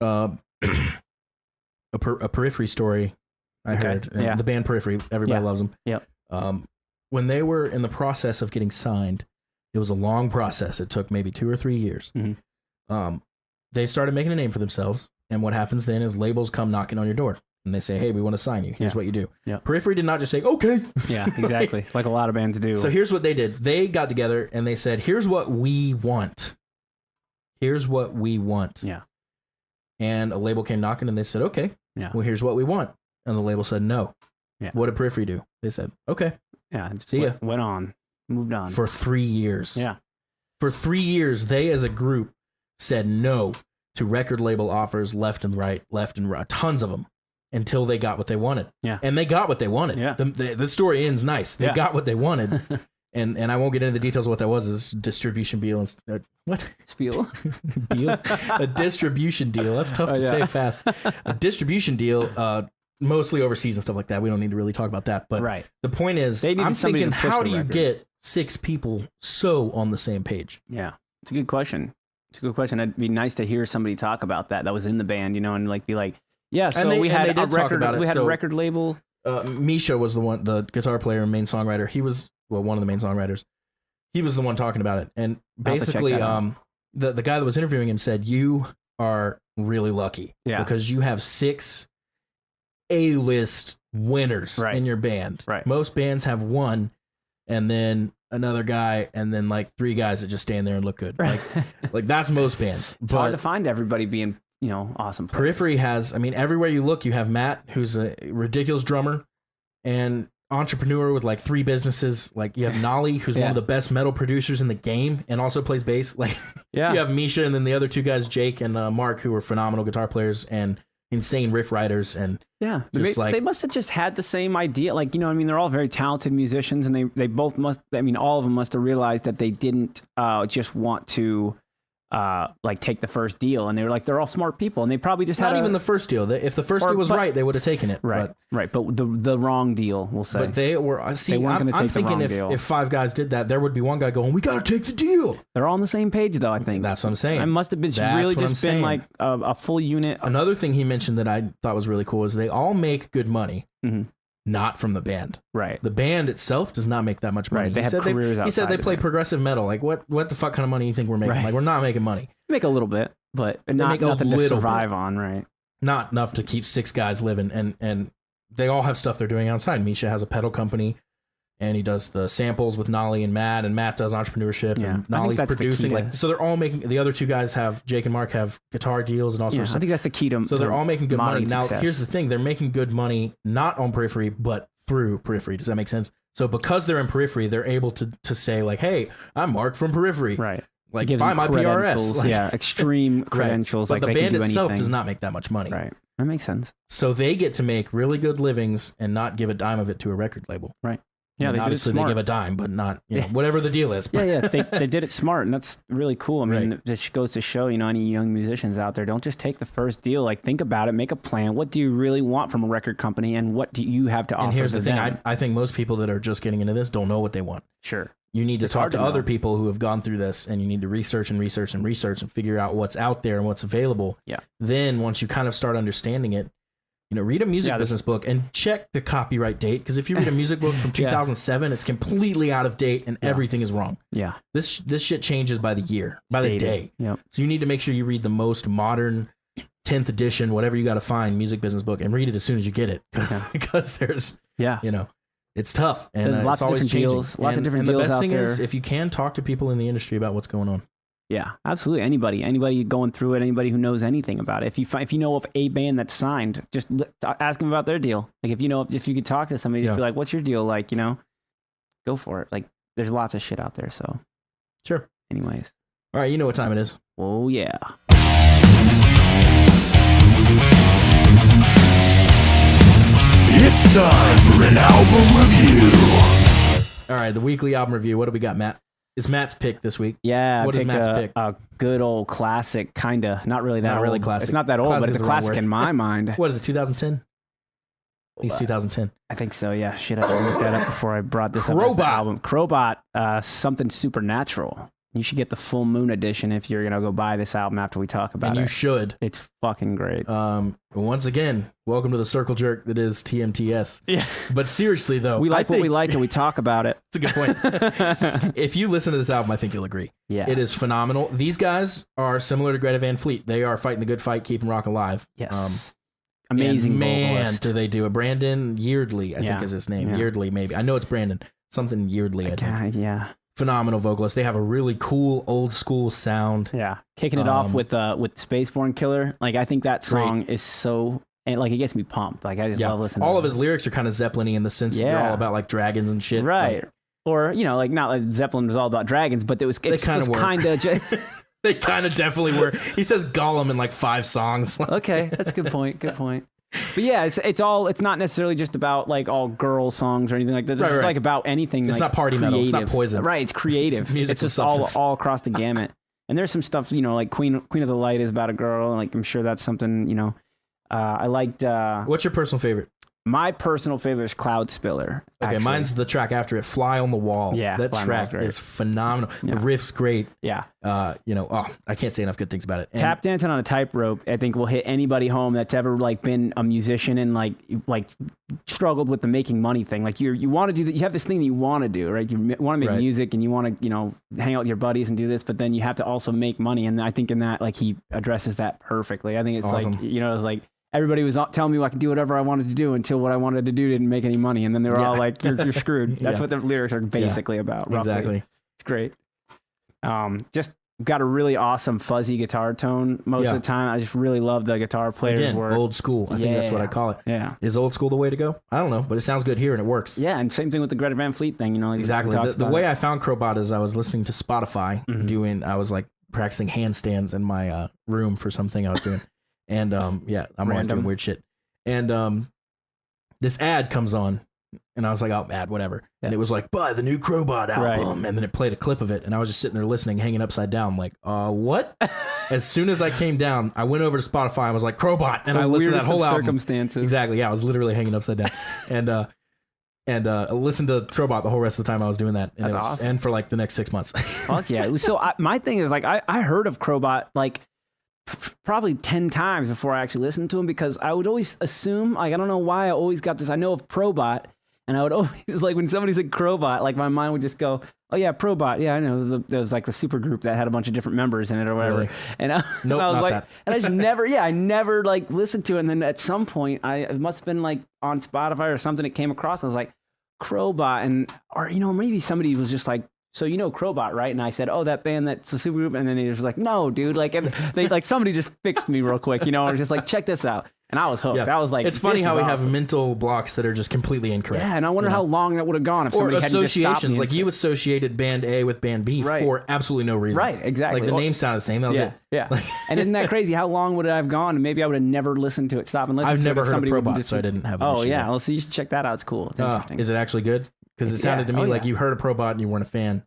a Periphery story. I heard the band Periphery. Everybody loves them. Yep. When they were in the process of getting signed, it was a long process. It took maybe 2 or 3 years. Mm-hmm. They started making a name for themselves, and what happens then is labels come knocking on your door, and they say, "Hey, we want to sign you. Here's what you do." Yeah. Periphery did not just say, "Okay." Yeah, exactly. Like a lot of bands do. So here's what they did. They got together and they said, "Here's what we want. Here's what we want." Yeah. And a label came knocking, and they said, "Okay. Yeah. Well, here's what we want." And the label said, "No." Yeah. What did Periphery do? They said, "Okay." Yeah. See ya. Went on. Moved on. For 3 years. Yeah. For 3 years, they as a group said no to record label offers left and right, tons of them, until they got what they wanted. Yeah. And they got what they wanted. Yeah. The story ends nice. They got what they wanted. And I won't get into the details of what that was. Is distribution deal. What? Spiel? Deal? A distribution deal. That's tough to say fast. A distribution deal, mostly overseas and stuff like that. We don't need to really talk about that. But the point is, I'm thinking, how do you get 6 people so on the same page? Yeah. It's a good question. It'd be nice to hear somebody talk about that was in the band, and like be like, yeah, so we had a record, a record label. Misha was the guitar player and main songwriter. He was one of the main songwriters. He was the one talking about it. And basically, the guy that was interviewing him said, "You are really lucky because you have 6 A-list winners in your band. Right. Most bands have 1, and then another guy, and then like 3 guys that just stand there and look good. Like that's most bands. It's hard to find everybody being, awesome players. Periphery has, I mean, everywhere you look, you have Matt, who's a ridiculous drummer and entrepreneur with like 3 businesses. Like you have Nolly, who's one of the best metal producers in the game and also plays bass. Like you have Misha, and then the other 2 guys, Jake and Mark, who are phenomenal guitar players and insane riff writers. And they must have just had the same idea. Like, they're all very talented musicians, and they both must, all of them must have realized that they didn't just want to take the first deal, and they were like, they're all smart people, and they probably just not even the first deal. If the first deal was right, they would have taken it. But the wrong deal, we'll say. But they were. I'm thinking if 5 guys did that, there would be one guy going, "We got to take the deal." They're all on the same page, though. I think that's what I'm saying. It must have been really just been like a full unit. Another thing he mentioned that I thought was really cool is they all make good money. Mm-hmm. Not from the band. Right. The band itself does not make that much money. Right. They have careers outside. He said they play progressive metal. Like, what the fuck kind of money do you think we're making? Right. Like, we're not making money. Make a little bit, but not nothing to survive on, right? Not enough to keep 6 guys living. And they all have stuff they're doing outside. Misha has a pedal company, and he does the samples with Nolly and Matt does entrepreneurship, and Nolly's producing. So they're all making, the other 2 guys Jake and Mark have guitar deals and all sorts of stuff. I think that's the key to. So they're all making good money. Now, success. here's the thing. They're making good money, not on Periphery, but through Periphery. Does that make sense? So because they're in Periphery, they're able to say like, "Hey, I'm Mark from Periphery." Right. Like, buy my PRS. Like, extreme credentials. But like the band itself does not make that much money. Right. That makes sense. So they get to make really good livings and not give a dime of it to a record label. Right. Yeah, obviously they give a dime, but not whatever the deal is. But. They did it smart, and that's really cool. I mean, it just goes to show, any young musicians out there, don't just take the first deal. Like, think about it, make a plan. What do you really want from a record company, and what do you have to offer? And here's the thing: them? I think most people that are just getting into this don't know what they want. Sure. You need to talk to other people who have gone through this, and you need to research and figure out what's out there and what's available. Yeah. Then once you kind of start understanding it, read a music business book and check the copyright date, because if you read a music book from 2007, it's completely out of date and everything is wrong. Yeah. This shit changes by the year, by the day. Yep. So you need to make sure you read the most modern 10th edition, whatever you got to find, music business book, and read it as soon as you get it, because there's, it's tough, and there's lots it's of always different changing. deals, lots of different deals the best out thing there. is if you can talk to people in the industry about what's going on. Yeah, absolutely. Anybody going through it, anybody who knows anything about it. If you know of a band that's signed, just ask them about their deal. Like if you could talk to somebody, just be like, "What's your deal like?" Go for it. Like there's lots of shit out there. So sure. Anyways, all right, you know what time it is. Oh yeah. It's time for an album review. All right, the weekly album review. What do we got, Matt? It's Matt's pick this week. Yeah, what is Matt's pick? A good old classic, kinda. Not really that not old. Really classic. It's not that old, classic but it's a classic in my mind. What is it? 2010. I think it's 2010. I think so. Yeah. Shit, I looked that up before I brought this up as the album. Crobot, something supernatural. You should get the full moon edition if you're gonna go buy this album after we talk about it. And you should. It's fucking great. Once again, welcome to the circle jerk that is TMTS. Yeah. But seriously though, we like what we like and we talk about it. It's a good point. If you listen to this album, I think you'll agree. Yeah. It is phenomenal. These guys are similar to Greta Van Fleet. They are fighting the good fight, keeping rock alive. Yes. Amazing man, vocalist. do they do it. Brandon Yeardley, I think is his name. Yeardley, maybe. I know it's Brandon. Something Yeardley, I think. Yeah. Phenomenal vocalist. They have a really cool old school sound. Yeah, kicking it off with Spaceborne Killer. Like I think that song is so, and like it gets me pumped. Like I just love listening. All of his lyrics are kind of Zeppelin-y in the sense that they're all about like dragons and shit. Right. Or like not like Zeppelin was all about dragons, but they kind of they kind of definitely were. He says Gollum in like 5 songs. Okay, that's a good point. Good point. But yeah, it's not necessarily just about like all girl songs or anything like that. It's just like about anything. It's like not party metal. It's not Poison. Right. It's creative. It's just all across the gamut. And there's some stuff, like Queen of the Light is about a girl. Like I'm sure that's something, I liked. What's your personal favorite? My personal favorite is Cloud Spiller. Okay, actually. Mine's the track after it, Fly on the Wall. Yeah, that track is phenomenal. Yeah. The riff's great. Yeah. I can't say enough good things about it. And Tap Dancing on a Tightrope, I think will hit anybody home that's ever like been a musician and like struggled with the making money thing. Like you want to do that. You have this thing that you want to do, right? You want to make music and you want to, hang out with your buddies and do this, but then you have to also make money. And I think in that, like he addresses that perfectly. I think it's awesome. like, it's like, everybody was telling me I could do whatever I wanted to do until what I wanted to do didn't make any money. And then they were all like, you're screwed. That's what the lyrics are basically about. Roughly. Exactly. It's great. Just got a really awesome fuzzy guitar tone most of the time. I just really love the guitar player's work. Old school. I think that's what I call it. Yeah. Is old school the way to go? I don't know, but it sounds good here and it works. Yeah, and same thing with the Greta Van Fleet thing. Like exactly. The way I found Crobot is I was listening to Spotify I was like practicing handstands in my room for something I was doing. And I'm always doing weird shit. And this ad comes on, and I was like, "Oh, ad, whatever." Yeah. And it was like, "Buy the new Crobot album," and then it played a clip of it, and I was just sitting there listening, hanging upside down, like, "What?" As soon as I came down, I went over to Spotify. I was like, "Crobot," and I listened to that whole album. Circumstances. Exactly. Yeah, I was literally hanging upside down, and I listened to Crobot the whole rest of the time I was doing that. And That's awesome. And for like the next 6 months. Fuck yeah! So my thing is like I heard of Crobot like probably 10 times before I actually listened to him, because I would always assume, like, I don't know why I always got this. I know of Probot, and I would always, like, when somebody said Crobot, like, my mind would just go, oh yeah, Probot. Yeah, I know. It was like the super group that had a bunch of different members in it or whatever. Really? And I was like, and I just never, I never like listened to it. And then at some point, it must have been like on Spotify or something, it came across. I was like, Crobot, or maybe somebody was just like, so Crobot, right? And I said, oh, that band that's a super group. And then they was like, no, dude. Like, and they like somebody just fixed me real quick, and was just like, check this out. And I was hooked. Yeah. I was like, it's funny how we have mental blocks that are just completely incorrect. Yeah, and I wonder how long that would have gone if somebody had just stopped me. Like you associated band A with band B for absolutely no reason. Right, exactly. Like the name sounded the same. That was it. Yeah. And isn't that crazy? How long would I have gone? And maybe I would have never listened to it. Stop and listen to it. I've never heard of Crobot, so I didn't have. Oh yeah, well, so you should check that out. It's cool. It's interesting. Is it actually good? Because it sounded to me like you heard of Crobot and you weren't a fan.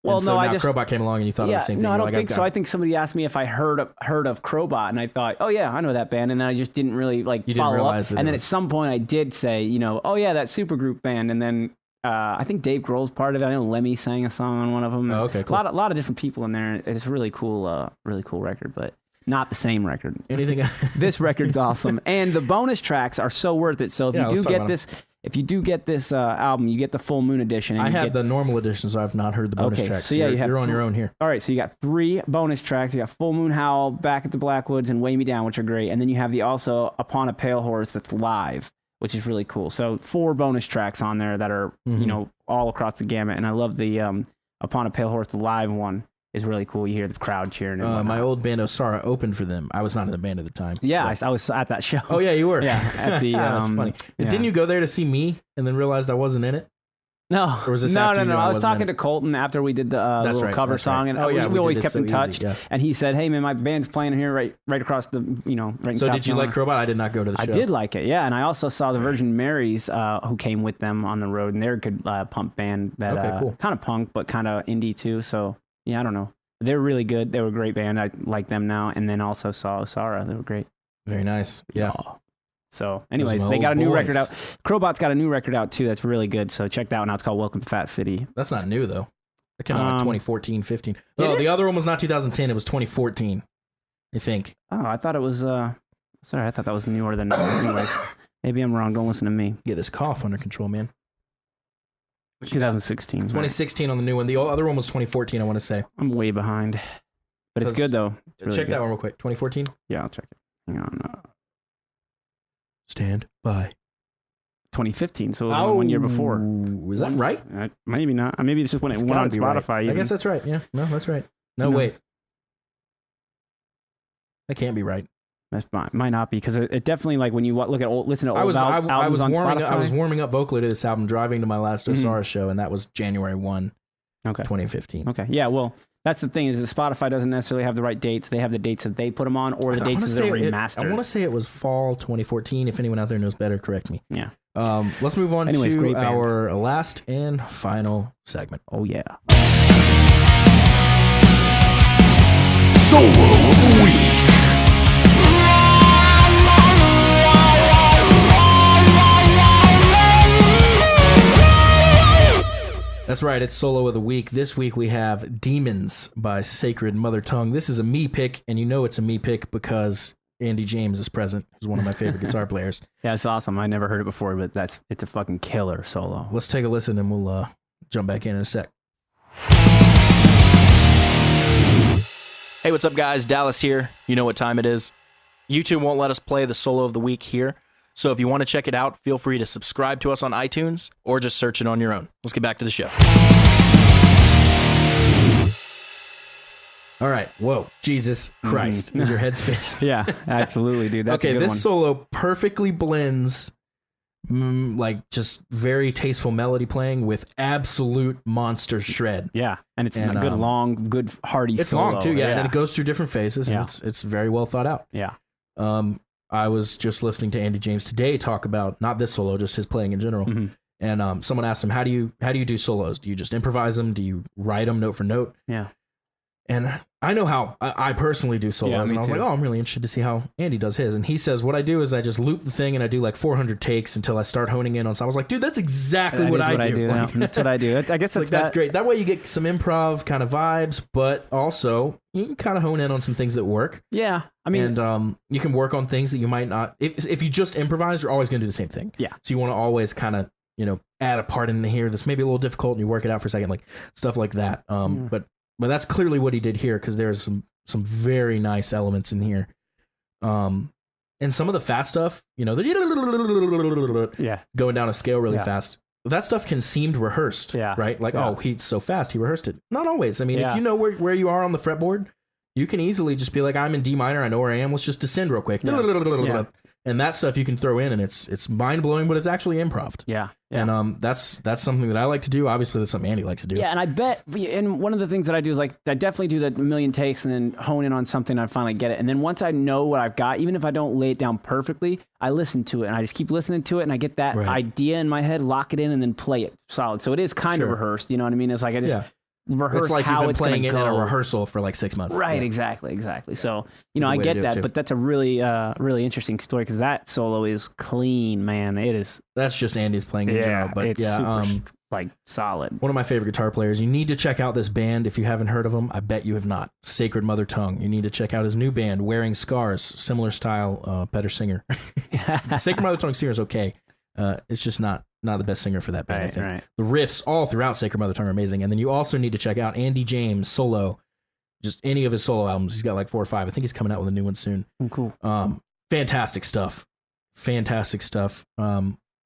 Well, so now Crobot came along and you thought it was the same thing. No, I don't think so. I think somebody asked me if I heard of Crobot, and I thought, oh yeah, I know that band, and then I just didn't really follow up. And then at some point I did say, oh yeah, that supergroup band, and then I think Dave Grohl's part of it. I know Lemmy sang a song on one of them. Okay, cool. A lot of different people in there. It's a really cool record, but not the same record. Anything? This record's awesome, and the bonus tracks are so worth it. So if you do get this. if you do get this album, you get the full moon edition. And I have the normal edition, so I've not heard the bonus tracks. So yeah, you're on your own here. All right, so you got 3 bonus tracks. You got Full Moon Howl, Back at the Blackwoods, and Weigh Me Down, which are great. And then you have the also Upon a Pale Horse that's live, which is really cool. So 4 bonus tracks on there that are all across the gamut. And I love the Upon a Pale Horse, the live one. Is really cool. You hear the crowd cheering. And my old band Osara opened for them. I was not in the band at the time. Yeah, I was at that show. Oh yeah, you were. Yeah, at the. That's funny. Yeah. Didn't you go there to see me and then realized I wasn't in it? No, or was this no. I was talking to Colton after we did the little cover song, and we always kept in touch. Yeah. And he said, "Hey man, my band's playing here right across the right in So South did you like Crobot? I did not go to the show. I did like it, yeah. And I also saw the Virgin Marys who came with them on the road, and they're a good punk band that cool. kind of punk but kind of indie too. So yeah, I don't know. They were really good. They were a great band. I like them now. And then also saw Osara. They were great. Very nice. Yeah. Oh. So anyways, they got a new record out. Crobot's got a new record out too. That's really good. So check that one out. It's called Welcome to Fat City. That's not new though. It came out in 2014, 15. No, the other one was not 2010. It was 2014, I think. Oh, I thought it was, sorry, I thought that was newer than anyways. Maybe I'm wrong. Don't listen to me. Get this cough under control, man. 2016. 2016 on the new one. The other one was 2014, I want to say. I'm way behind. But it's good, though. It's really check good. that one real quick. 2014? Yeah, I'll check it. Hang on. Stand by. 2015, so it was 1 year before. Is that right? Maybe not. Maybe it's just when it went on Spotify. Right. I guess that's right. Yeah. No, that's right. No, wait. That can't be right. That's might not be, because it definitely, like, when you listen to old albums on Spotify. I was warming up vocally to this album, driving to my last Osara show, and that was January 1, 2015. Okay. Yeah, well, that's the thing, is that Spotify doesn't necessarily have the right dates. They have the dates that they put them on, or the dates that they're remastered. I want to say it was fall 2014. If anyone out there knows better, correct me. Yeah. Let's move on to our last and final segment. Oh, yeah. Solo of the Week. That's right, it's Solo of the Week. This week we have Demons by Sacred Mother Tongue. This is a me pick, and you know it's a me pick because Andy James is present. He's one of my favorite guitar players. Yeah, it's awesome. I never heard it before, but it's a fucking killer solo. Let's take a listen, and we'll jump back in a sec. Hey, what's up, guys? Dallas here. You know what time it is. YouTube won't let us play the Solo of the Week here. So if you want to check it out, feel free to subscribe to us on iTunes or just search it on your own. Let's get back to the show. All right. Whoa. Jesus Christ. Is your head spinning? Yeah, absolutely, dude. That's okay, this solo perfectly blends like just very tasteful melody playing with absolute monster shred. Yeah, and it's a good long, good hearty it's solo. It's long too, yeah, and it goes through different phases, and it's very well thought out. Yeah. I was just listening to Andy James today talk about not this solo, just his playing in general. Mm-hmm. And someone asked him, "How do you do solos? Do you just improvise them? Do you write them note for note?" Yeah. And I know how I personally do solos, and I was like, "Oh, I'm really interested to see how Andy does his." And he says, "What I do is I just loop the thing, and I do like 400 takes until I start honing in on." So I was like, "Dude, that's exactly what I do." Like, that's what I do. I guess that's great. That way you get some improv kind of vibes, but also you can kind of hone in on some things that work. Yeah, I mean, and you can work on things that you might not. If you just improvise, you're always going to do the same thing. Yeah. So you want to always kind of add a part in here that's maybe a little difficult, and you work it out for a second, like stuff like that. But that's clearly what he did here, because there's some very nice elements in here. And some of the fast stuff, going down a scale really fast. That stuff can seem rehearsed, right? Like, oh, he's so fast, he rehearsed it. Not always. I mean, if you know where you are on the fretboard, you can easily just be like, I'm in D minor, I know where I am, let's just descend real quick. And that stuff you can throw in, and it's mind blowing, but it's actually improv. Yeah. And that's something that I like to do. Obviously, that's something Andy likes to do. Yeah, and I bet, and one of the things that I do is like, I definitely do that a million takes and then hone in on something and I finally get it. And then once I know what I've got, even if I don't lay it down perfectly, I listen to it and I just keep listening to it, and I get that idea in my head, lock it in, and then play it solid. So it is kind of rehearsed, you know what I mean? It's like I just rehearse it's like how you've been it's playing it go. in a rehearsal for like 6 months. Right, exactly. So, I get that, but that's a really, really interesting story, because that solo is clean, man. It is. That's just Andy's playing in general, but it's super, solid. One of my favorite guitar players. You need to check out this band if you haven't heard of them. I bet you have not. Sacred Mother Tongue. You need to check out his new band, Wearing Scars. Similar style, better singer. Sacred Mother Tongue singer is okay. it's just not the best singer for that band. I think. Right. The riffs all throughout Sacred Mother Tongue are amazing, and then you also need to check out Andy James solo, just any of his solo albums. He's got like 4 or 5. I think he's coming out with a new one soon. Oh, cool. Fantastic stuff.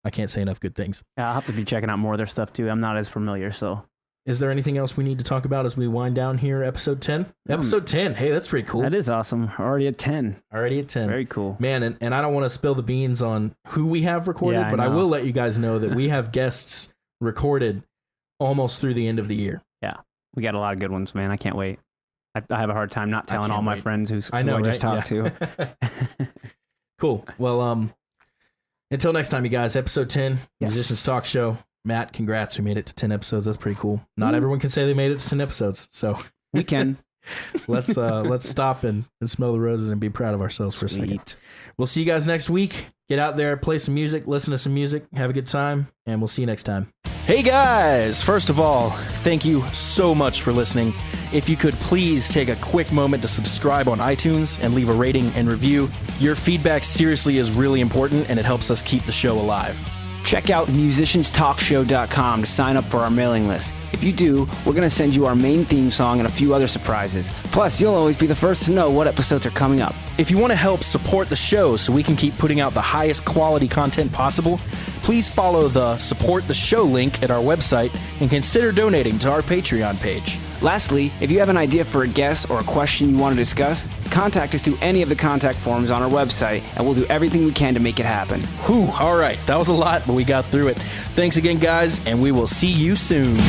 I can't say enough good things. Yeah, I'll have to be checking out more of their stuff too. I'm not as familiar, so. Is there anything else we need to talk about as we wind down here? Episode 10? Episode 10. Hey, that's pretty cool. That is awesome. Already at 10. Already at 10. Very cool. Man, and I don't want to spill the beans on who we have recorded, but I will let you guys know that we have guests recorded almost through the end of the year. Yeah. We got a lot of good ones, man. I can't wait. I have a hard time not telling all my friends who I just talked to. Cool. Well, until next time, you guys, episode 10, Musicians Talk Show. Matt, congrats. We made it to 10 episodes. That's pretty cool. Not everyone can say they made it to 10 episodes. So we can. Let's stop and smell the roses and be proud of ourselves for a second. We'll see you guys next week. Get out there, play some music, listen to some music, have a good time, and we'll see you next time. Hey guys! First of all, thank you so much for listening. If you could please take a quick moment to subscribe on iTunes and leave a rating and review. Your feedback seriously is really important, and it helps us keep the show alive. Check out musicianstalkshow.com to sign up for our mailing list. If you do, we're going to send you our main theme song and a few other surprises. Plus, you'll always be the first to know what episodes are coming up. If you want to help support the show so we can keep putting out the highest quality content possible, please follow the Support the Show link at our website and consider donating to our Patreon page. Lastly, if you have an idea for a guest or a question you want to discuss, contact us through any of the contact forms on our website, and we'll do everything we can to make it happen. Whew, all right. That was a lot, but we got through it. Thanks again, guys, and we will see you soon.